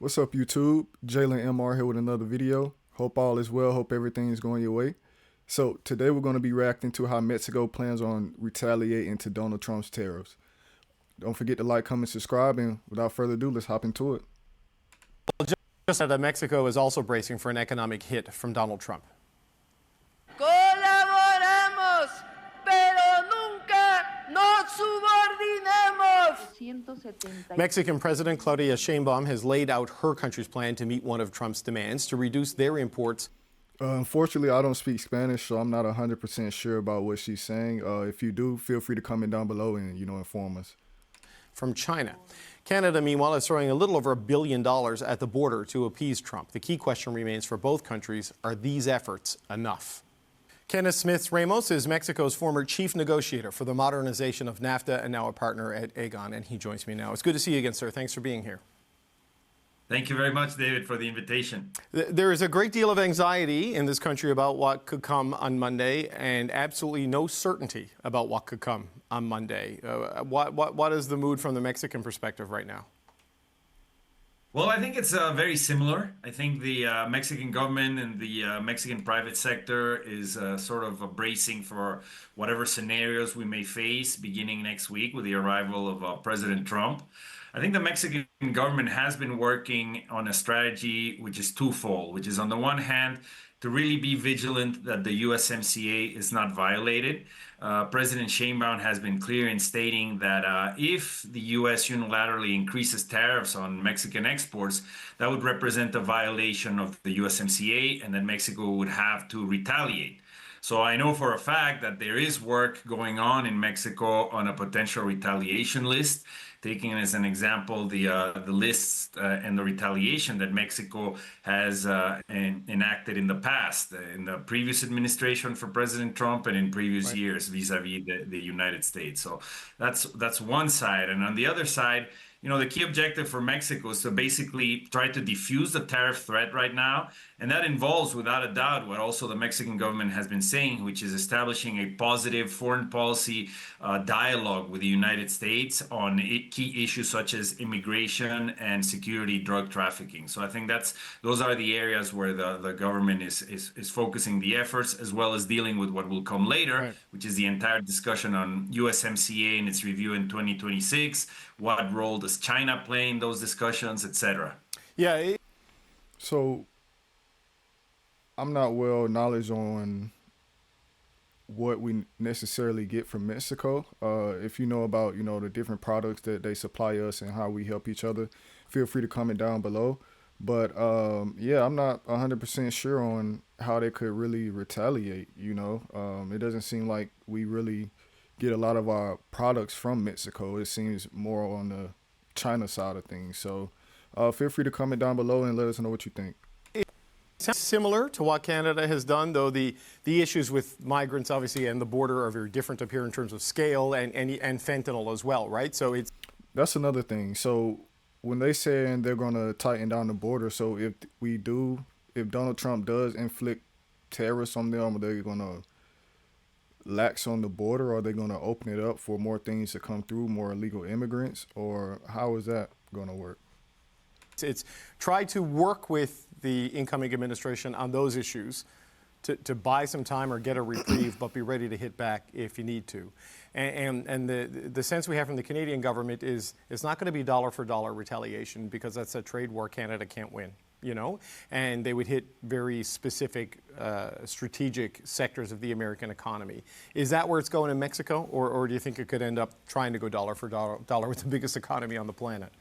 What's up, YouTube? Jalen MR here with another video. Hope all is well. Hope everything is going your way. So today we're going to be reacting to how Mexico plans on retaliating to Donald Trump's tariffs. Don't forget to like, comment, subscribe, and without further ado, let's hop into it. Just that Mexico is also bracing for an economic hit from Donald Trump. Colaboramos, pero nunca nos subordinemos. Mexican President Claudia Sheinbaum has laid out her country's plan to meet one of Trump's demands to reduce their imports. Unfortunately, I don't speak Spanish, so I'm not 100% sure about what she's saying. If you do, feel free to comment down below and, inform us. From China. Canada, meanwhile, is throwing a little over $1 billion at the border to appease Trump. The key question remains for both countries, are these efforts enough? Kenneth Smith-Ramos is Mexico's former chief negotiator for the modernization of NAFTA and now a partner at Aegon, and he joins me now. It's good to see you again, sir. Thanks for being here. Thank you very much, David, for the invitation. There is a great deal of anxiety in this country about what could come on Monday and absolutely no certainty about what could come on Monday. What is the mood from the Mexican perspective right now? Well, I think it's very similar. I think the Mexican government and the Mexican private sector is sort of bracing for whatever scenarios we may face beginning next week with the arrival of President Trump. I think the Mexican government has been working on a strategy which is twofold, which is on the one hand, to really be vigilant that the USMCA is not violated. President Sheinbaum has been clear in stating that if the U.S. unilaterally increases tariffs on Mexican exports, that would represent a violation of the USMCA and that Mexico would have to retaliate. So I know for a fact that there is work going on in Mexico on a potential retaliation list, taking as an example the lists and the retaliation that Mexico has enacted in the past, in the previous administration for President Trump and in previous years vis-a-vis the United States. So that's one side. And on the other side, the key objective for Mexico is to basically try to defuse the tariff threat right now. And that involves, without a doubt, what also the Mexican government has been saying, which is establishing a positive foreign policy dialogue with the United States on key issues such as immigration and security, drug trafficking. So I think those are the areas where the government is focusing the efforts, as well as dealing with what will come later, which is the entire discussion on USMCA and its review in 2026. What role does China play in those discussions, etc.? Yeah. So I'm not well knowledge on what we necessarily get from Mexico. If you know about, the different products that they supply us and how we help each other, feel free to comment down below. But yeah, I'm not 100% sure on how they could really retaliate. It doesn't seem like we really get a lot of our products from Mexico. It seems more on the China side of things. So feel free to comment down below and let us know what you think. Sounds similar to what Canada has done, though the issues with migrants, obviously, and the border are very different up here in terms of scale and fentanyl as well, right? So that's another thing. So when they say they're going to tighten down the border, so if Donald Trump does inflict tariffs on them, are they going to lax on the border? Or are they going to open it up for more things to come through, more illegal immigrants? Or how is that going to work? It's try to work with the incoming administration on those issues to buy some time or get a reprieve, but be ready to hit back if you need to. And the sense we have from the Canadian government is it's not going to be dollar for dollar retaliation, because that's a trade war Canada can't win, and they would hit very specific strategic sectors of the American economy. Is that where it's going in Mexico, or do you think it could end up trying to go dollar for dollar with the biggest economy on the planet?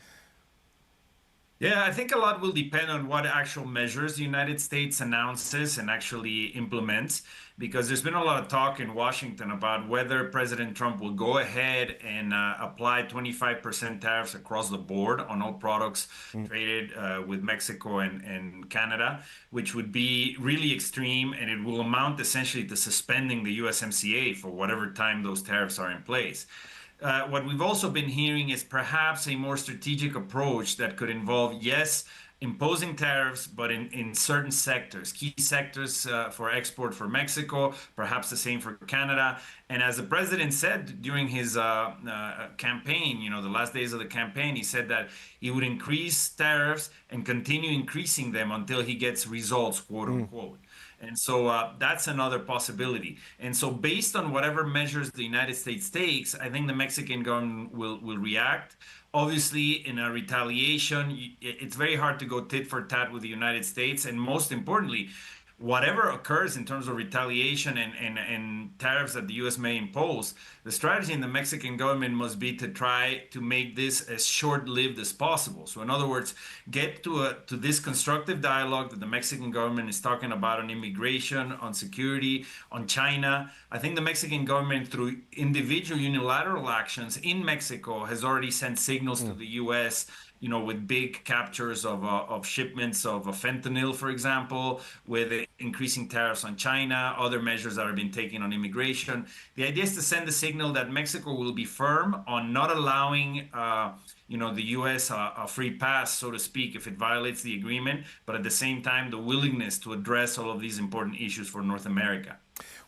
Yeah, I think a lot will depend on what actual measures the United States announces and actually implements, because there's been a lot of talk in Washington about whether President Trump will go ahead and apply 25% tariffs across the board on all products traded with Mexico and Canada, which would be really extreme, and it will amount essentially to suspending the USMCA for whatever time those tariffs are in place. What we've also been hearing is perhaps a more strategic approach that could involve, yes, imposing tariffs, but in certain sectors, key sectors for export for Mexico, perhaps the same for Canada. And as the president said during his campaign, the last days of the campaign, he said that he would increase tariffs and continue increasing them until he gets results, quote unquote. And so that's another possibility. And so, based on whatever measures the United States takes, I think the Mexican government will react. Obviously, in a retaliation, it's very hard to go tit for tat with the United States. And most importantly, whatever occurs in terms of retaliation and tariffs that the US may impose, the strategy in the Mexican government must be to try to make this as short-lived as possible. So in other words, get to this constructive dialogue that the Mexican government is talking about on immigration, on security, on China. I think the Mexican government, through individual unilateral actions in Mexico, has already sent signals to the US, with big captures of shipments of fentanyl, for example, with increasing tariffs on China, other measures that are being taken on immigration. The idea is to send the signal that Mexico will be firm on not allowing, the U.S. A free pass, so to speak, if it violates the agreement, but at the same time, the willingness to address all of these important issues for North America.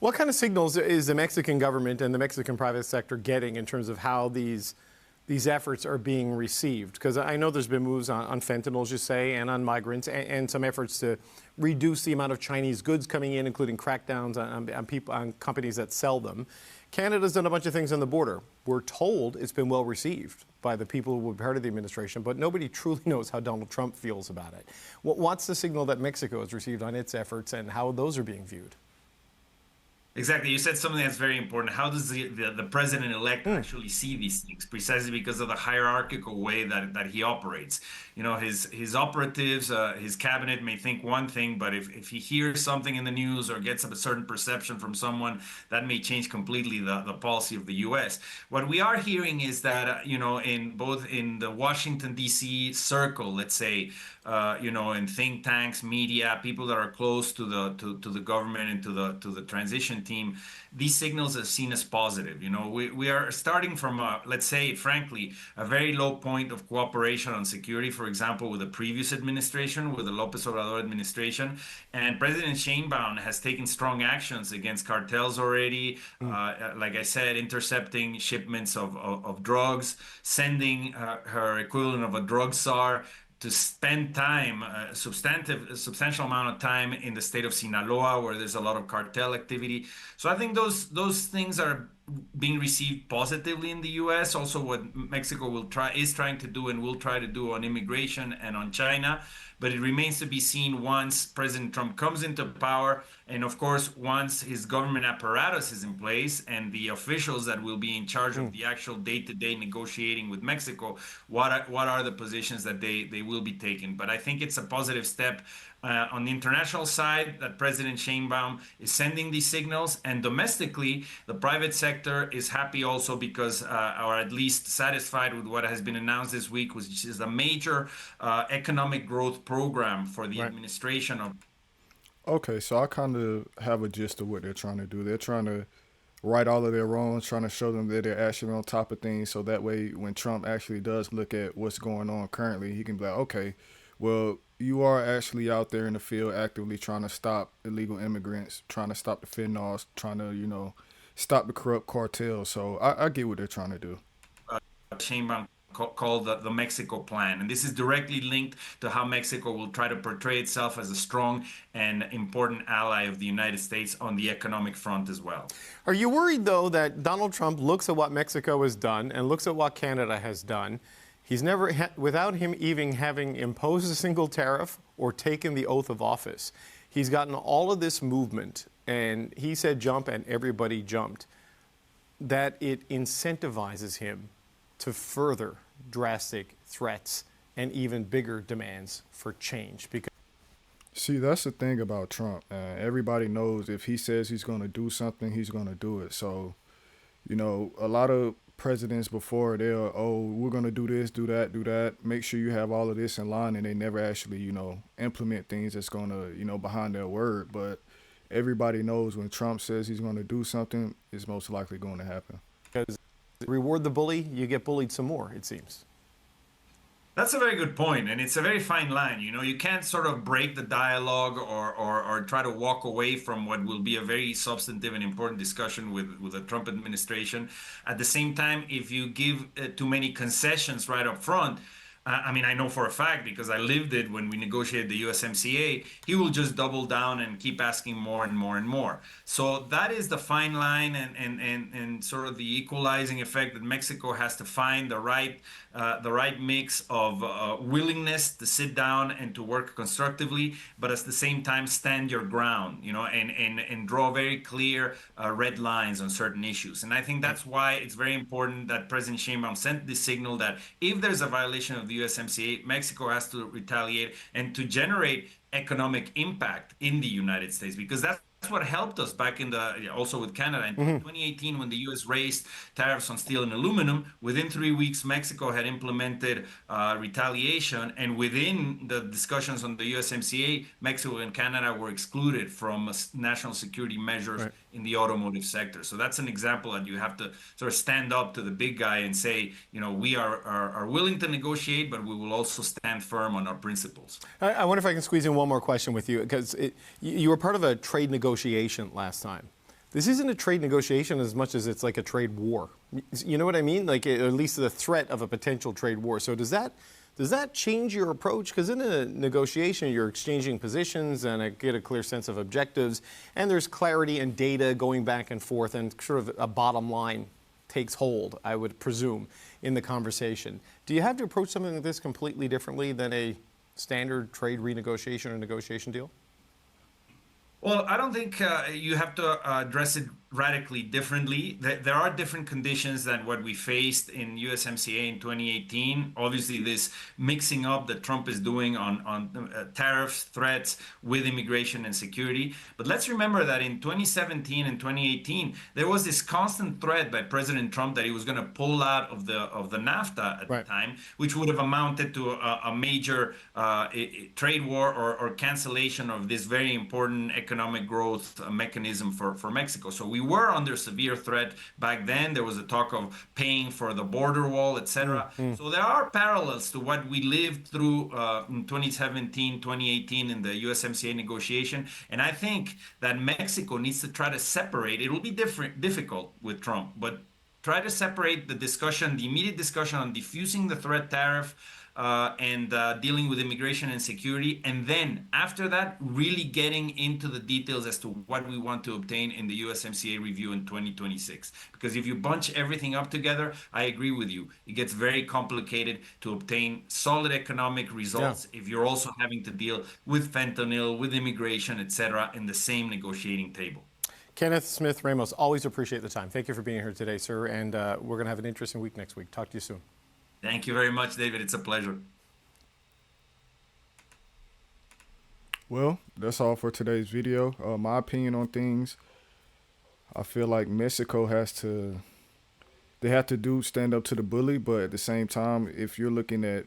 What kind of signals is the Mexican government and the Mexican private sector getting in terms of how these efforts are being received? Because I know there's been moves on fentanyl, as you say, and on migrants, and some efforts to reduce the amount of Chinese goods coming in, including crackdowns on companies that sell them. Canada's done a bunch of things on the border. We're told it's been well received by the people who were part of the administration, but nobody truly knows how Donald Trump feels about it. What's the signal that Mexico has received on its efforts and how those are being viewed? Exactly. You said something that's very important. How does the president-elect actually see these things? Precisely because of the hierarchical way that he operates. His operatives, his cabinet may think one thing, but if he hears something in the news or gets a certain perception from someone, that may change completely the policy of the U.S. What we are hearing is that, in both in the Washington, D.C. circle, let's say, in think tanks, media, people that are close to the government and to the transition team, these signals are seen as positive. We are starting from, let's say, frankly, a very low point of cooperation on security, for example, with the previous administration, with the López Obrador administration. And President Sheinbaum has taken strong actions against cartels already. Like I said, intercepting shipments of drugs, sending her equivalent of a drug czar to spend time, a substantial amount of time in the state of Sinaloa, where there's a lot of cartel activity. So I think those things are being received positively in the U.S. Also, what Mexico is trying to do and will try to do on immigration and on China. But it remains to be seen once President Trump comes into power, and of course, once his government apparatus is in place and the officials that will be in charge of the actual day-to-day negotiating with Mexico, what are the positions that they will be taking. But I think it's a positive step on the international side that President Sheinbaum is sending these signals, and domestically, the private sector is happy also because, or at least satisfied with what has been announced this week, which is a major economic growth program for the administration of. Okay, so I kind of have a gist of what they're trying to do. They're trying to right all of their wrongs, trying to show them that they're actually on top of things, so that way when Trump actually does look at what's going on currently, he can be like, okay, well, you are actually out there in the field actively trying to stop illegal immigrants, trying to stop the fentanyl, trying to, stop the corrupt cartels. So I get what they're trying to do. Sheinbaum called the Mexico Plan. And this is directly linked to how Mexico will try to portray itself as a strong and important ally of the United States on the economic front as well. Are you worried, though, that Donald Trump looks at what Mexico has done and looks at what Canada has done? He's never, without him even having imposed a single tariff or taken the oath of office, he's gotten all of this movement, and he said jump and everybody jumped, that it incentivizes him to further drastic threats and even bigger demands for change. See, that's the thing about Trump. Everybody knows if he says he's going to do something, he's going to do it. So, a lot of presidents before, we're going to do this, do that, make sure you have all of this in line, and they never actually, implement things that's going to, behind their word. But everybody knows when Trump says he's going to do something, it's most likely going to happen. Because reward the bully, you get bullied some more, it seems. That's a very good point, and it's a very fine line. You know, you can't sort of break the dialogue or try to walk away from what will be a very substantive and important discussion with the Trump administration. At the same time, if you give too many concessions right up front, I mean, I know for a fact because I lived it when we negotiated the USMCA, he will just double down and keep asking more and more and more. So that is the fine line and sort of the equalizing effect that Mexico has to find the right mix of willingness to sit down and to work constructively, but at the same time stand your ground, you know, and draw very clear red lines on certain issues. And I think that's why it's very important that President Sheinbaum sent this signal that if there's a violation of the USMCA, Mexico has to retaliate and to generate economic impact in the United States, because that's what helped us back in the also with Canada in 2018 when the U.S. raised tariffs on steel and aluminum. Within 3 weeks, Mexico had implemented retaliation, and within the discussions on the USMCA, Mexico and Canada were excluded from national security measures Right. in the automotive sector. So that's an example that you have to sort of stand up to the big guy and say, you know, we are willing to negotiate, but we will also stand firm on our principles. I wonder if I can squeeze in one more question with you, because you were part of a trade negotiation last time. This isn't a trade negotiation as much as it's like a trade war. You know what I mean? Like, at least the threat of a potential trade war. So does that change your approach? Because in a negotiation, you're exchanging positions and I get a clear sense of objectives, and there's clarity and data going back and forth, and sort of a bottom line takes hold, I would presume, in the conversation. Do you have to approach something like this completely differently than a standard trade renegotiation or negotiation deal? Well, I don't think you have to address it radically differently. There are different conditions than what we faced in USMCA in 2018. Obviously, this mixing up that Trump is doing on tariffs, threats with immigration and security. But let's remember that in 2017 and 2018, there was this constant threat by President Trump that he was going to pull out of the NAFTA at the Right. time, which would have amounted to a major trade war or cancellation of this very important economic growth mechanism for Mexico. So we were under severe threat back then. There was a talk of paying for the border wall, etc. So there are parallels to what we lived through in 2017, 2018 in the USMCA negotiation. And I think that Mexico needs to try to separate. It will be difficult with Trump, but try to separate the discussion, the immediate discussion on diffusing the threat tariff and dealing with immigration and security. And then after that, really getting into the details as to what we want to obtain in the USMCA review in 2026. Because if you bunch everything up together, I agree with you. It gets very complicated to obtain solid economic results if you're also having to deal with fentanyl, with immigration, etc., in the same negotiating table. Kenneth Smith Ramos, always appreciate the time. Thank you for being here today, sir. And we're going to have an interesting week next week. Talk to you soon. Thank you very much, David. It's a pleasure. Well, that's all for today's video. My opinion on things, I feel like Mexico they have to stand up to the bully, but at the same time, if you're looking at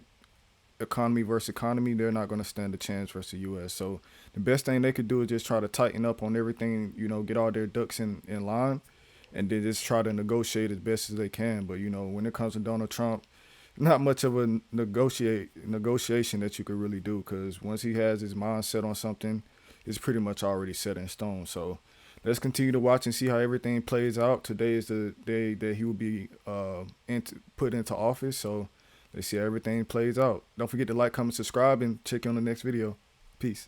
economy versus economy, they're not going to stand a chance versus the U.S. So the best thing they could do is just try to tighten up on everything, you know, get all their ducks in line, and then just try to negotiate as best as they can. But, you know, when it comes to Donald Trump, not much of a negotiation that you could really do, because once he has his mind set on something, it's pretty much already set in stone. So let's continue to watch and see how everything plays out. Today is the day that he will be put into office. So let's see how everything plays out. Don't forget to like, comment, subscribe, and check you on the next video. Peace.